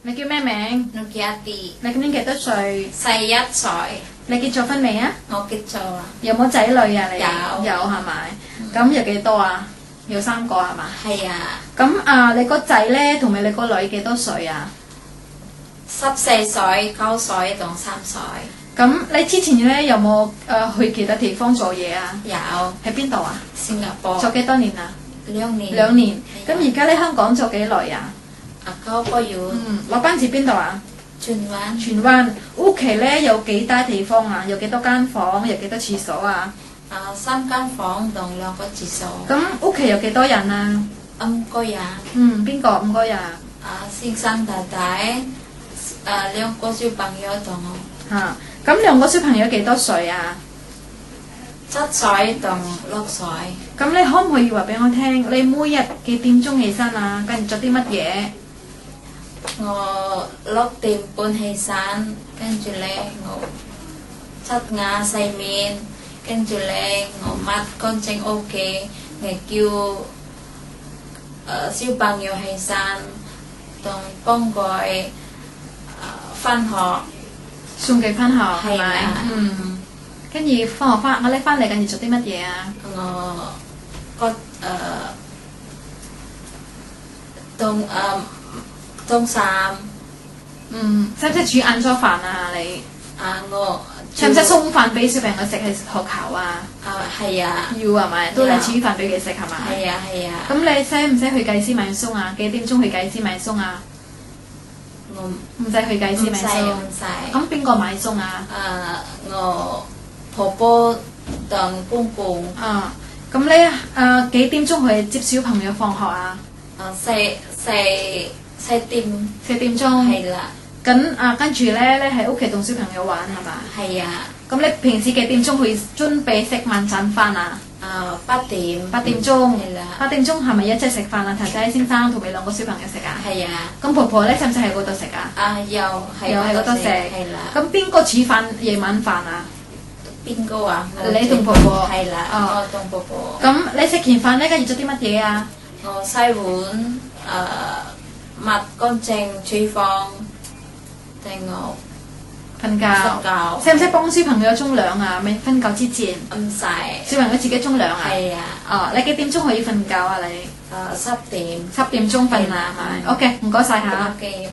你叫咩名？我叫阿弟，你今年幾多歲？41歲，你結咗婚未啊？我結咗啦，有冇仔女啊？你有係咪？咁有幾多啊？有3個係嘛？係啊，咁你個仔咧同埋你個女幾多歲啊？ 14歲、9歲同3歲，咁你之前咧有冇去其他地方做嘢啊？有喺邊度啊？新加坡做幾多年啊2年， 2年。咁係啊而家喺香港做幾耐啊？9個月，落班至邊度啊？荃灣荃灣。屋企咧有幾大地方啊？有幾多間房？有幾多廁所啊？ 3間房同2個廁所，咁屋企有幾多人啊？ 5個人，邊個5個人？先生太太，2個小朋友同我嚇，咁2個小朋友幾多歲啊？ 7歲同6歲，咁你可唔可以話俾我聽，你每日幾點鐘起身啊？跟住做啲乜嘢？我6點半起身，跟住咧我刷牙洗面，跟住咧我抹乾淨屋企，我叫小朋友起身，同幫佢返學，送佢翻學係咪？係啊，跟住放學我翻嚟跟住做啲乜嘢啊？我凍衫，使唔使煮晏咗飯啊？你我使唔使送飯俾小朋友食喺學校啊？係啊，要係咪？都係煮飯俾佢食係咪？係啊係啊，咁你使唔使去計絲米鬆啊？幾點鐘去計絲米鬆啊？我唔使去計絲米唔鬆。使。咁邊個買餸啊？我婆婆同公公，咁你幾點鐘去接小朋友放學啊4點？4點鐘。係啦，咁跟住咧，你喺屋企同小朋友玩係嘛？係啊，咁你平時幾點鐘去準備食晚餐飯啊8點， 8點鐘。係啦， 8點鐘係咪一齊食飯啊？太太先生同埋2個小朋友食啊？係啊，咁婆婆咧使唔使喺嗰度食啊？又又喺嗰度食。係啦，咁邊個煮飯夜晚飯啊？邊個啊？你同婆婆係啦，哦我同婆婆，咁你食完飯咧，跟住做啲乜嘢啊？我洗碗，抹乾淨廚房，定我瞓覺。瞓覺，使唔使幫小朋友沖涼啊？未瞓覺之前，唔使，小朋友自己沖涼啊？係啊，你幾點鐘可以瞓覺啊？你10點， 10點鐘瞓啊？係咪？OK，唔該晒嚇。 OK。